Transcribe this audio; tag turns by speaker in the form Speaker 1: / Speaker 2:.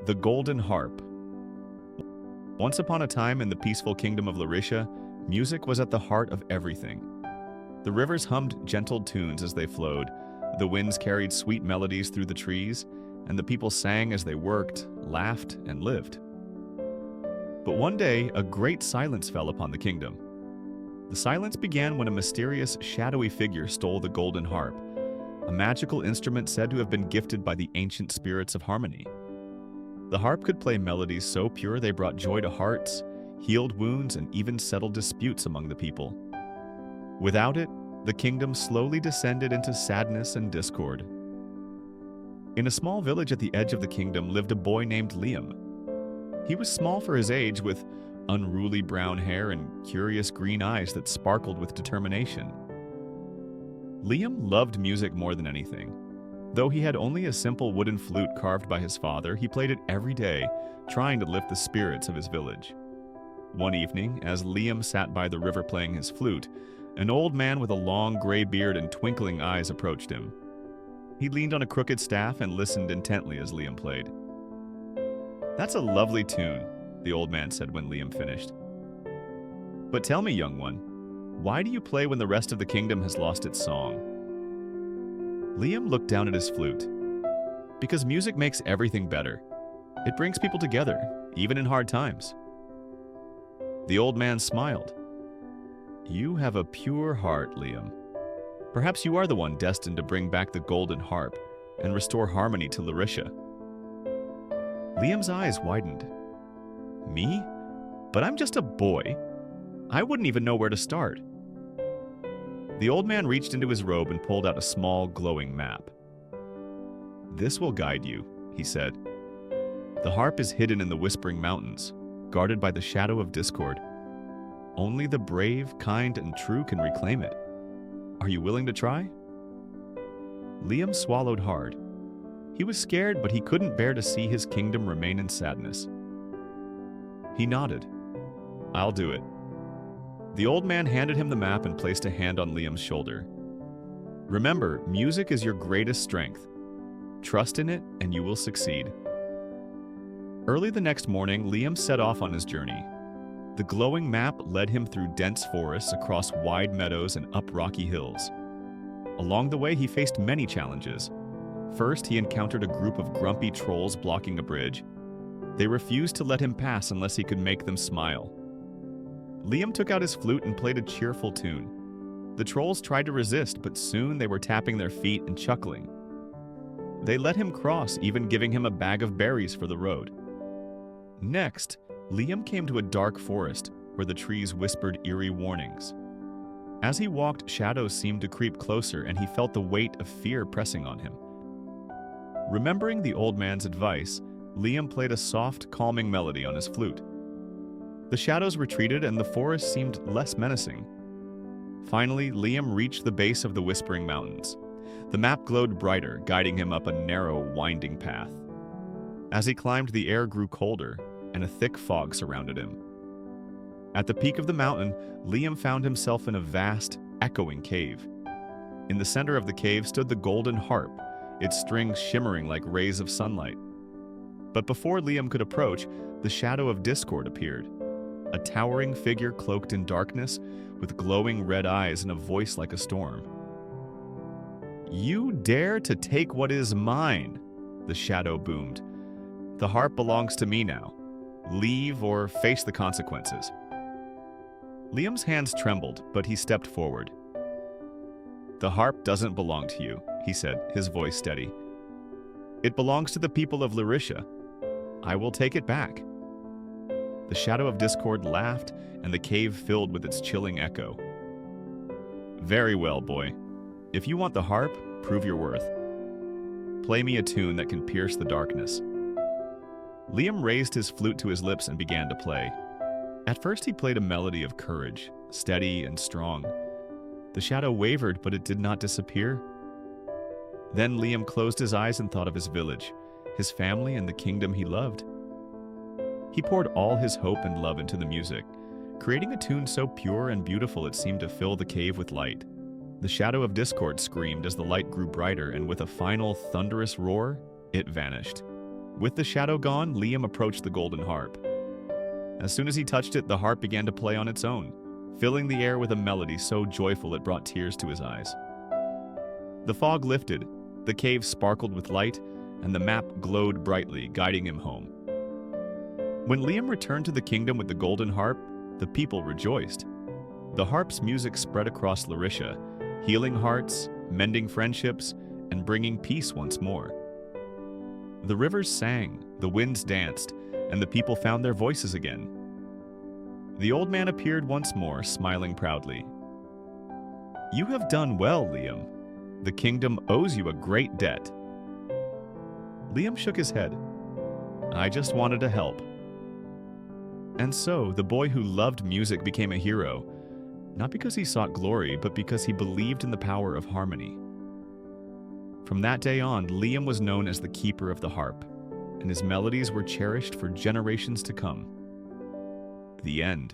Speaker 1: The Golden Harp. Once upon a time in the peaceful kingdom of Larisha, music was at the heart of everything. The rivers hummed gentle tunes as they flowed, the winds carried sweet melodies through the trees, and the people sang as they worked, laughed, and lived. But one day, a great silence fell upon the kingdom. The silence began when a mysterious, shadowy figure stole the golden harp, a magical instrument said to have been gifted by the ancient spirits of harmony. The harp could play melodies so pure they brought joy to hearts, healed wounds, and even settled disputes among the people. Without it, the kingdom slowly descended into sadness and discord. In a small village at the edge of the kingdom lived a boy named Liam. He was small for his age, with unruly brown hair and curious green eyes that sparkled with determination. Liam loved music more than anything. Though he had only a simple wooden flute carved by his father, he played it every day, trying to lift the spirits of his village. One evening, as Liam sat by the river playing his flute, an old man with a long gray beard and twinkling eyes approached him. He leaned on a crooked staff and listened intently as Liam played. "That's a lovely tune," the old man said when Liam finished. "But tell me, young one, why do you play when the rest of the kingdom has lost its song?" Liam looked down at his flute. "Because music makes everything better. It brings people together, even in hard times." The old man smiled. "You have a pure heart, Liam. Perhaps you are the one destined to bring back the golden harp and restore harmony to Larisha." Liam's eyes widened. "Me? But I'm just a boy. I wouldn't even know where to start." The old man reached into his robe and pulled out a small, glowing map. "This will guide you," he said. "The harp is hidden in the Whispering Mountains, guarded by the shadow of discord. Only the brave, kind, and true can reclaim it. Are you willing to try?" Liam swallowed hard. He was scared, but he couldn't bear to see his kingdom remain in sadness. He nodded. "I'll do it." The old man handed him the map and placed a hand on Liam's shoulder. "Remember, music is your greatest strength. Trust in it, and you will succeed." Early the next morning, Liam set off on his journey. The glowing map led him through dense forests, across wide meadows, and up rocky hills. Along the way, he faced many challenges. First, he encountered a group of grumpy trolls blocking a bridge. They refused to let him pass unless he could make them smile. Liam took out his flute and played a cheerful tune. The trolls tried to resist, but soon they were tapping their feet and chuckling. They let him cross, even giving him a bag of berries for the road. Next, Liam came to a dark forest where the trees whispered eerie warnings. As he walked, shadows seemed to creep closer, and he felt the weight of fear pressing on him. Remembering the old man's advice, Liam played a soft, calming melody on his flute. The shadows retreated and the forest seemed less menacing. Finally, Liam reached the base of the Whispering Mountains. The map glowed brighter, guiding him up a narrow, winding path. As he climbed, the air grew colder, and a thick fog surrounded him. At the peak of the mountain, Liam found himself in a vast, echoing cave. In the center of the cave stood the golden harp, its strings shimmering like rays of sunlight. But before Liam could approach, the shadow of discord appeared. A towering figure cloaked in darkness, with glowing red eyes and a voice like a storm. "You dare to take what is mine," the shadow boomed. "The harp belongs to me now. Leave or face the consequences." Liam's hands trembled, but he stepped forward. "The harp doesn't belong to you," he said, his voice steady. "It belongs to the people of Larisha. I will take it back." The shadow of discord laughed, and the cave filled with its chilling echo. "Very well, boy. If you want the harp, prove your worth. Play me a tune that can pierce the darkness." Liam raised his flute to his lips and began to play. At first he played a melody of courage, steady and strong. The shadow wavered, but it did not disappear. Then Liam closed his eyes and thought of his village, his family, and the kingdom he loved. He poured all his hope and love into the music, creating a tune so pure and beautiful it seemed to fill the cave with light. The shadow of discord screamed as the light grew brighter, and with a final thunderous roar, it vanished. With the shadow gone, Liam approached the golden harp. As soon as he touched it, the harp began to play on its own, filling the air with a melody so joyful it brought tears to his eyes. The fog lifted, the cave sparkled with light, and the map glowed brightly, guiding him home. When Liam returned to the kingdom with the golden harp, the people rejoiced. The harp's music spread across Larisha, healing hearts, mending friendships, and bringing peace once more. The rivers sang, the winds danced, and the people found their voices again. The old man appeared once more, smiling proudly. "You have done well, Liam. The kingdom owes you a great debt." Liam shook his head. "I just wanted to help." And so, the boy who loved music became a hero, not because he sought glory, but because he believed in the power of harmony. From that day on, Liam was known as the Keeper of the Harp, and his melodies were cherished for generations to come. The end.